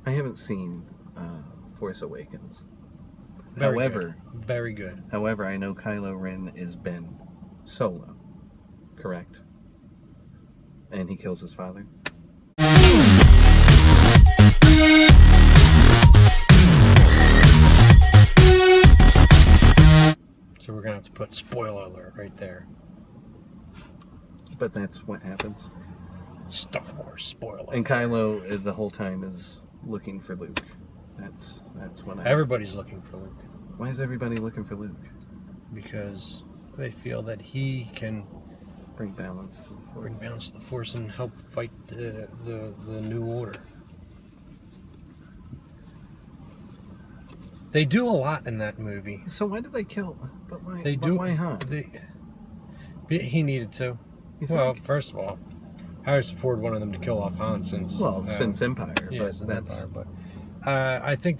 I haven't seen Force Awakens. Very good. However, I know Kylo Ren is Ben Solo, correct? And he kills his father. So we're gonna have to put spoiler alert right there. But that's what happens. Star Wars spoiler. And Kylo the whole time is looking for Luke. That's when everybody's looking for Luke. Why is everybody looking for Luke? Because they feel that he can bring balance to the Force. Bring balance to the Force and help fight the New Order. They do a lot in that movie. So why do they kill? But why? They do. Why Han? He needed to. Well, first of all, Harrison Ford wanted them to kill off Han since Empire. Yeah, but since that's Empire. But I think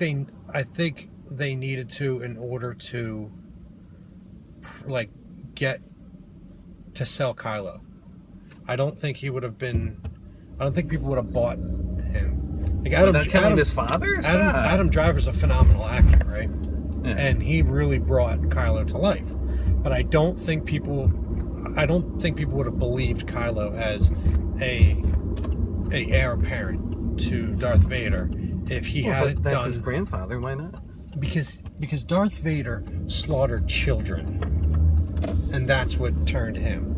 they needed to in order to get to sell Kylo. I don't think he would have been. I don't think people would have bought him. Like killing his father? Adam Driver's a phenomenal actor, right? Yeah. And he really brought Kylo to life. But I don't think people would have believed Kylo as a heir apparent to Darth Vader if he hadn't done. That's his grandfather. Why not? Because Darth Vader slaughtered children, and that's what turned him.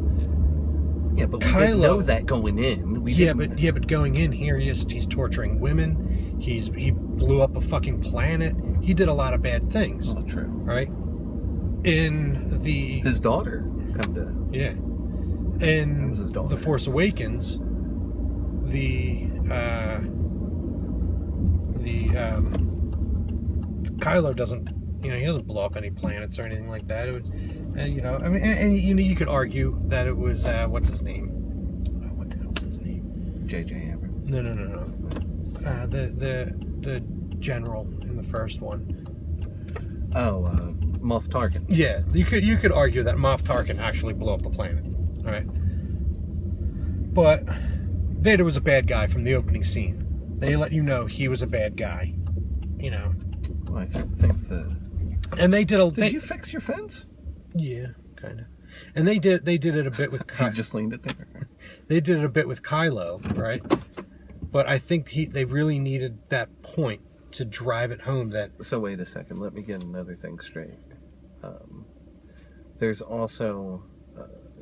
Yeah, but we didn't know that going in. But going in here, he's torturing women. He blew up a fucking planet. He did a lot of bad things. Oh, true. Right? His daughter come to. Yeah. In that was his daughter. The Force Awakens, Kylo doesn't. He doesn't blow up any planets or anything like that. It was, you could argue that it was what's his name? What the hell's his name? J.J. Abrams. No. The general in the first one. Oh, Moff Tarkin. Yeah, you could argue that Moff Tarkin actually blew up the planet. All right, but Vader was a bad guy from the opening scene. They let you know he was a bad guy. Well, I think the. And they did Did you fix your fence? Yeah, kind of. And they did it a bit with Kylo. You just leaned it there. They did it a bit with Kylo, right? But I think they really needed that point to drive it home. So wait a second. Let me get another thing straight. There's also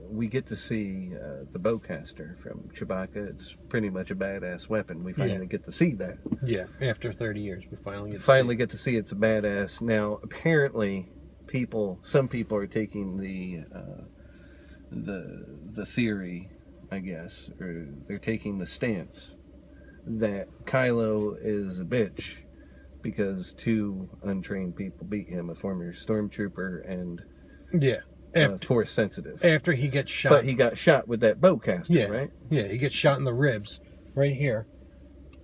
we get to see the Bowcaster from Chewbacca. It's pretty much a badass weapon. We finally get to see that. Yeah, after 30 years, we finally get to see it's a badass. Now, apparently, some people are taking the theory, I guess, or they're taking the stance that Kylo is a bitch because two untrained people beat him, a former stormtrooper and Force sensitive. After he gets shot. But he got shot with that bowcaster, right? Yeah, he gets shot in the ribs, right here,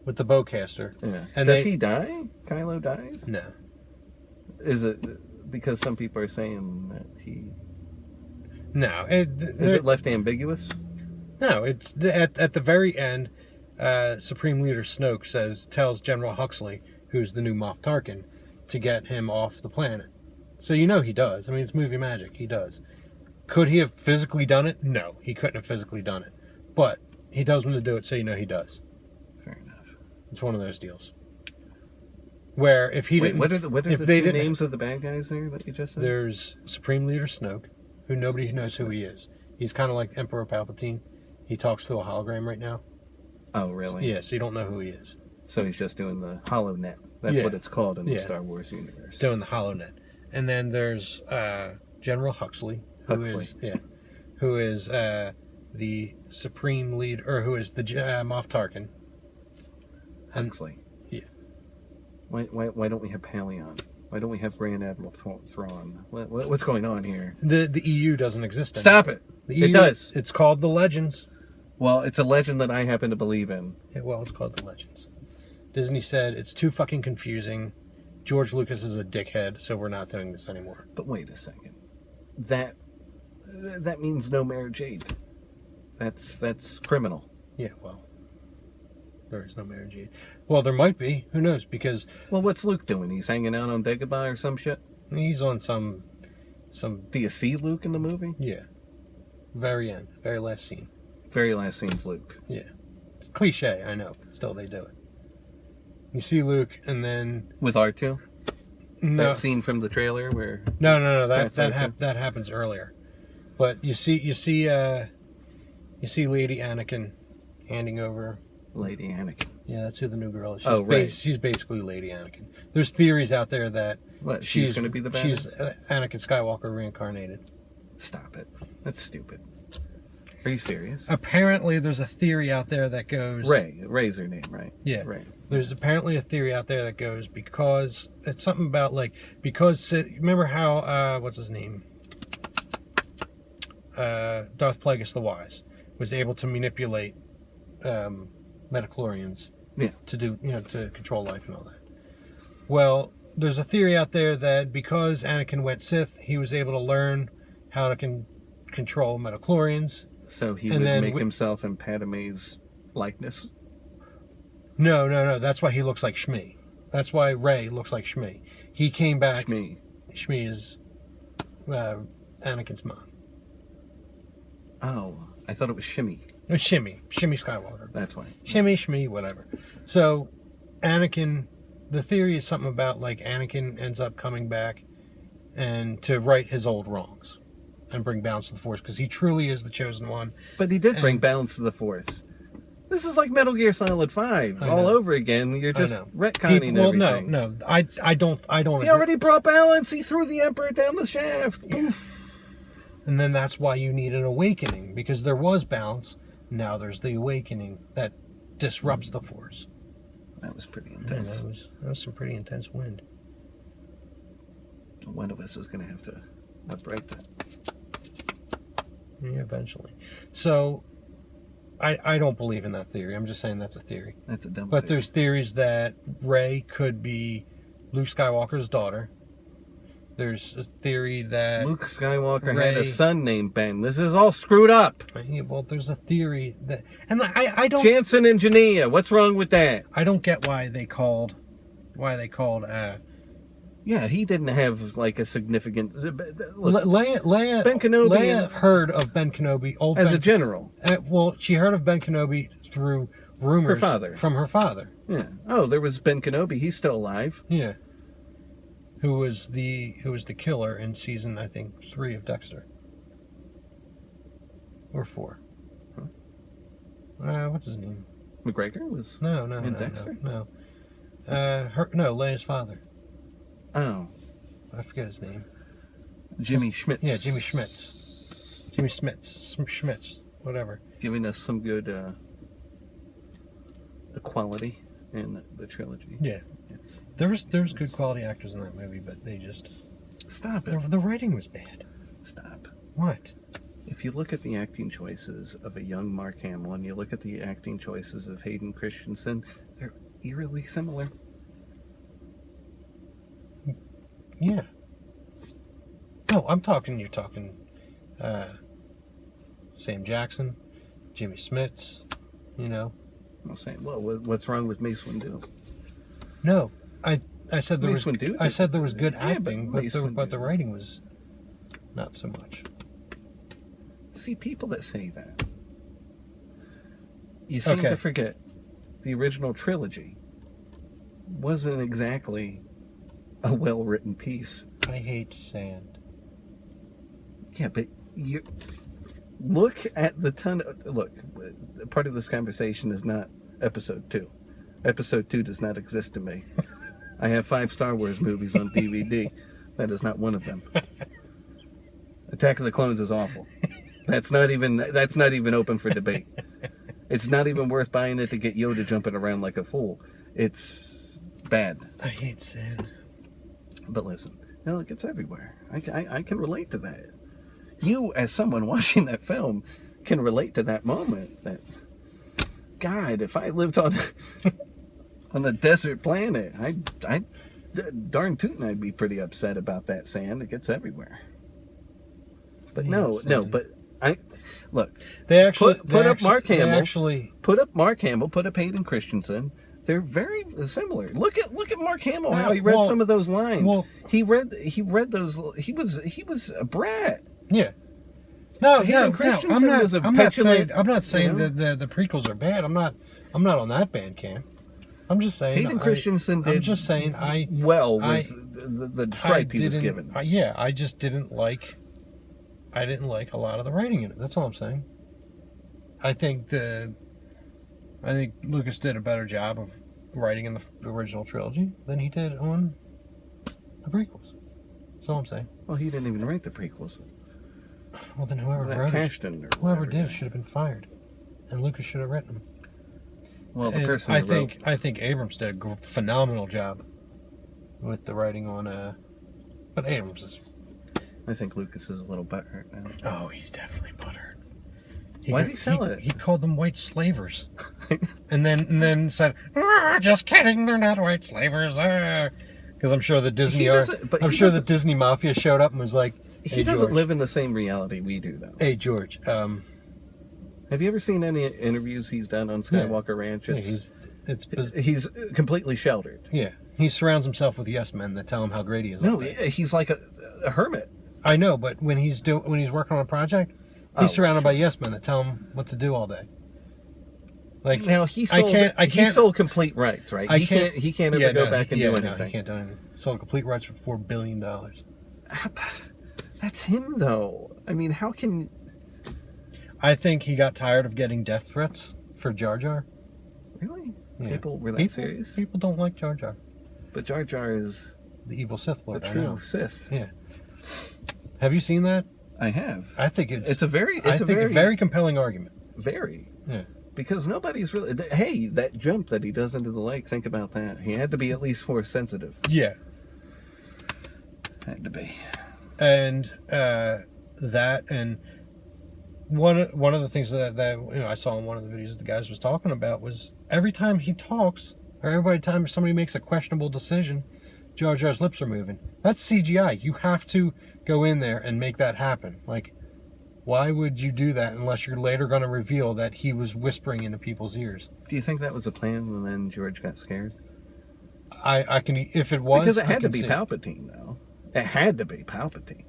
with the bowcaster. Yeah. And does he die? Kylo dies? No. Is it because some people are saying that he... No. Is it left ambiguous? No, it's at the very end, Supreme Leader Snoke tells General Huxley, who's the new Moff Tarkin, to get him off the planet. So he does. I mean, it's movie magic. He does. Could he have physically done it? No, he couldn't have physically done it. But he tells him to do it, so he does. Fair enough. It's one of those deals. Where if he didn't... What are the two names of the bad guys there that you just said? There's Supreme Leader Snoke, who nobody knows who he is. He's kind of like Emperor Palpatine. He talks to a hologram right now. Oh, really? Yeah, so you don't know who he is. So he's just doing the HoloNet. That's what it's called in the Star Wars universe. Doing the HoloNet. And then there's General Huxley, who is the Supreme Leader, or who is the Moff Tarkin. Huxley. Yeah. Why don't we have Paleon? Why don't we have Grand Admiral Thrawn? What's going on here? The EU doesn't exist anymore. Stop it! It does. It's called the Legends. Well, it's a legend that I happen to believe in. Yeah, well, it's called the Legends. Disney said it's too fucking confusing. George Lucas is a dickhead, so we're not doing this anymore. But wait a second. That means no Mara Jade. That's criminal. Yeah, well. There is no Mara Jade. Well, there might be. Who knows? Because Well, what's Luke doing? He's hanging out on Dagobah or some shit? he's on some. Do you see Luke in the movie? Yeah. Very end. Very last scene. Very last scene's Luke. Yeah. It's cliche, I know. But still, they do it. You see Luke, and then With R2? no, That scene from the trailer where... no. That That's okay. that happens earlier. But you see Lady Anakin handing over. Lady Anakin. Yeah, that's who the new girl is. Right. She's basically Lady Anakin. There's theories out there that What, she's going to be the badass? She's Anakin Skywalker reincarnated. Stop it. That's stupid. Are you serious? Apparently, there's a theory out there that goes... Ray's her name, right? Yeah. Ray. There's apparently a theory out there that goes because... It's something about, like... Because... Remember how... what's his name? Darth Plagueis the Wise was able to manipulate metachlorians to do, to control life and all that. Well, there's a theory out there that because Anakin went Sith, he was able to learn how to control metachlorians. So he And would then make himself in Padme's likeness? No. That's why he looks like Shmi. That's why Rey looks like Shmi. He came back. Shmi is Anakin's mom. Oh, I thought it was Shimmy. Shimmy Skywalker. That's why. Shimmy, whatever. So, Anakin, the theory is something about like Anakin ends up coming back and to right his old wrongs and bring balance to the Force because he truly is the chosen one. But he did bring balance to the Force. This is like Metal Gear Solid 5 all over again. You're just retconning everything. No. I don't. He already brought balance. He threw the Emperor down the shaft. Yeah. And then that's why you need an awakening because there was balance. Now there's the awakening that disrupts the Force. That was pretty intense. That was some pretty intense wind. One of us is going to have to upright that. Yeah, eventually. So, I don't believe in that theory. I'm just saying that's a theory. That's a dumb But theory. there's theories that Rey could be Luke Skywalker's daughter. There's a theory that Luke Skywalker had a son named Ben. This is all screwed up. Well, there's a theory that, and I don't. Jansen and Jania. What's wrong with that? I don't get why they called. Yeah, he didn't have like a significant. Look, Leia. Ben Kenobi Leia heard of Ben Kenobi as a general. Well, she heard of Ben Kenobi through rumors from her father. Yeah. Oh, there was Ben Kenobi. He's still alive. Yeah. Who was the killer in season, I think, 3 of Dexter. Or 4. Huh? What's his name? McGregor was in Dexter? No. Leia's father. Oh. I forget his name. Jimmy Schmitz. Yeah, Jimmy Schmitz. Jimmy Schmitz. Whatever. Giving us some good equality in the trilogy. Yeah. Yes. There was good quality actors in that movie, but they just... Stop it. The writing was bad. Stop. What? If you look at the acting choices of a young Mark Hamill and you look at the acting choices of Hayden Christensen, they're eerily similar. Yeah. No, you're talking Sam Jackson, Jimmy Smits, I'm saying, well, what's wrong with Mace Windu? No, I said there Mace was. Windu I said there was good yeah, acting, but but the writing was not so much. See, people that say that, you seem to forget the original trilogy wasn't exactly a well-written piece. I hate sand. Yeah, but you look at the look, part of this conversation is not episode 2. Episode 2 does not exist to me. I have 5 Star Wars movies on DVD. That is not one of them. Attack of the Clones is awful. That's not even open for debate. It's not even worth buying it to get Yoda jumping around like a fool. It's bad. I hate sand. But listen, look, it's everywhere. I can relate to that. You, as someone watching that film, can relate to that moment. That, God, if I lived on a desert planet, I darn tootin' I'd be pretty upset about that sand. It gets everywhere. But no, but Look, They actually put up Mark they Hamill. Actually, Put up Mark Hamill. Put up Hayden Christensen. They're very similar. Look at Mark Hamill. How he read some of those lines. Well, he read those. He was a brat. yeah. No, Hayden Christensen was a petulant. I'm not saying that the prequels are bad. I'm not on that band camp. I'm just saying Hayden Christensen did. I'm just saying with the tripe he was given. I just didn't like. I didn't like a lot of the writing in it. That's all I'm saying. I think Lucas did a better job of writing in the original trilogy than he did on the prequels. That's all I'm saying. Well, he didn't even write the prequels. Well, then whoever did it should have been fired, and Lucas should have written them. Well, the person I think Abrams did a phenomenal job with the writing on. But Abrams is. I think Lucas is a little butthurt now. Oh, he's definitely butthurt. Why did he sell it? He called them white slavers, and then said, "Just kidding, they're not white slavers." Because I'm sure the the Disney Mafia showed up and was like, "Hey, he doesn't George, live in the same reality we do, though." Hey, George. Have you ever seen any interviews he's done on Skywalker Ranch? He's completely sheltered. Yeah, he surrounds himself with yes men that tell him how great he is. No, he's like a hermit. I know, but when he's working on a project, he's surrounded by yes men that tell him what to do all day. Like now, he sold complete rights, right? He can't ever go back and do anything. No, he can't do anything. Sold complete rights for $4 billion. That's him, though. I mean, how can? I think he got tired of getting death threats for Jar Jar. Really? Yeah. People were that serious? People don't like Jar Jar. But Jar Jar is the evil Sith Lord. The true Sith. Yeah. Have you seen that? I have. I think it's a very compelling argument. Very. Yeah. Because nobody's really. Hey, that jump that he does into the lake. Think about that. He had to be at least force sensitive. Yeah. Had to be. And that and one of the things that I saw in one of the videos the guys was talking about was every time he talks or every time somebody makes a questionable decision, Jar Jar's lips are moving. That's CGI. You have to go in there and make that happen. Like, why would you do that unless you're later going to reveal that he was whispering into people's ears? Do you think that was a plan and then George got scared? I can, if it was, because it had to be Palpatine, though. It had to be Palpatine.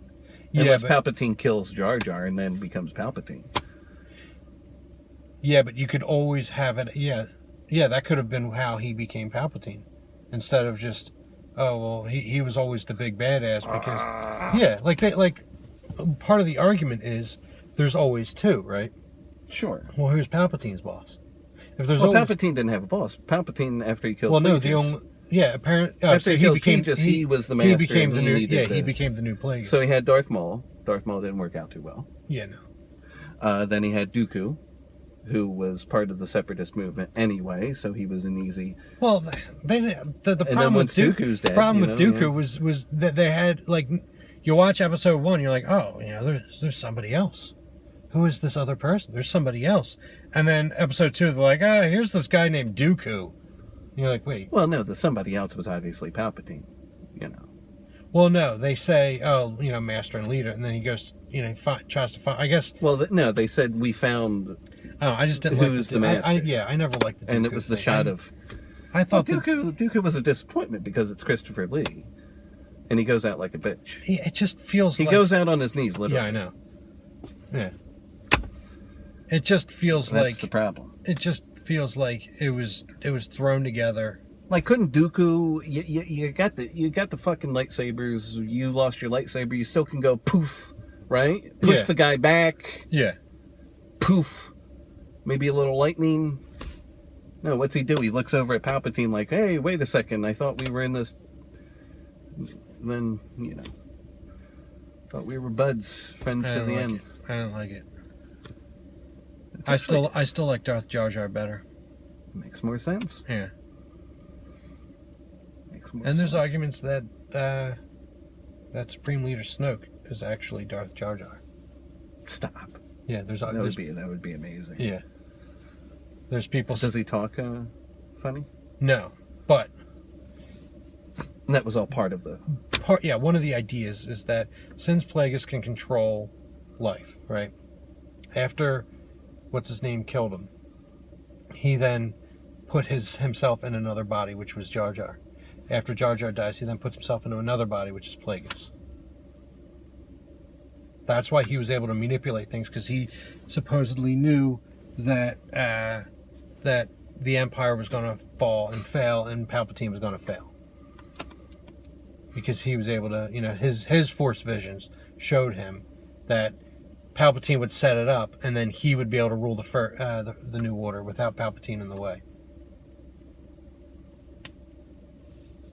Unless Palpatine kills Jar Jar and then becomes Palpatine. Yeah, but you could always have it. Yeah, that could have been how he became Palpatine, instead of just, oh well, he was always the big badass because part of the argument is there's always two, right? Sure. Well, who's Palpatine's boss? If there's Palpatine didn't have a boss. Palpatine, after he killed Plagueis, apparently. After he killed Plagueis, he was the master. He became the new Plagueis. So he had Darth Maul. Darth Maul didn't work out too well. Yeah, no. Then he had Dooku, who was part of the Separatist movement anyway, so he was an easy. Well, the problem with Dooku's dead, Dooku was that they had, like, you watch episode 1, you're like, oh, there's somebody else. Who is this other person? There's somebody else. And then episode 2, they're like, here's this guy named Dooku. And you're like, wait. Well, no, the somebody else was obviously Palpatine, Well, no, they say, master and leader, and then he goes, tries to find, I guess. Well, no, they said we found. Oh, I just didn't who's the master. I never liked the Dooku and it was the shot of. I thought Dooku was a disappointment because it's Christopher Lee, and he goes out like a bitch. It just feels. He goes out on his knees, literally. Yeah, I know. Yeah. It just feels that's the problem. It just feels like it was thrown together. Like, couldn't Dooku? You got the fucking lightsabers. You lost your lightsaber. You still can go poof, right? Push the guy back. Yeah. Poof. Maybe a little lightning. No, what's he do? He looks over at Palpatine like, hey, wait a second. I thought we were in this. Then, thought we were buds, friends to the end. I don't like it. I still like Darth Jar Jar better. Makes more sense. Yeah. And there's arguments that that Supreme Leader Snoke is actually Darth Jar Jar. Stop. Yeah, that would be amazing. Yeah. There's people. Does he talk funny? No, but that was all part of the part. Yeah, one of the ideas is that since Plagueis can control life, right, After what's his name killed him, he then put himself in another body, which was Jar Jar. After Jar Jar dies, he then puts himself into another body, which is Plagueis. That's why he was able to manipulate things, because he supposedly knew that that the Empire was going to fall and fail, and Palpatine was going to fail. Because he was able to, his Force visions showed him that Palpatine would set it up, and then he would be able to rule the New Order without Palpatine in the way.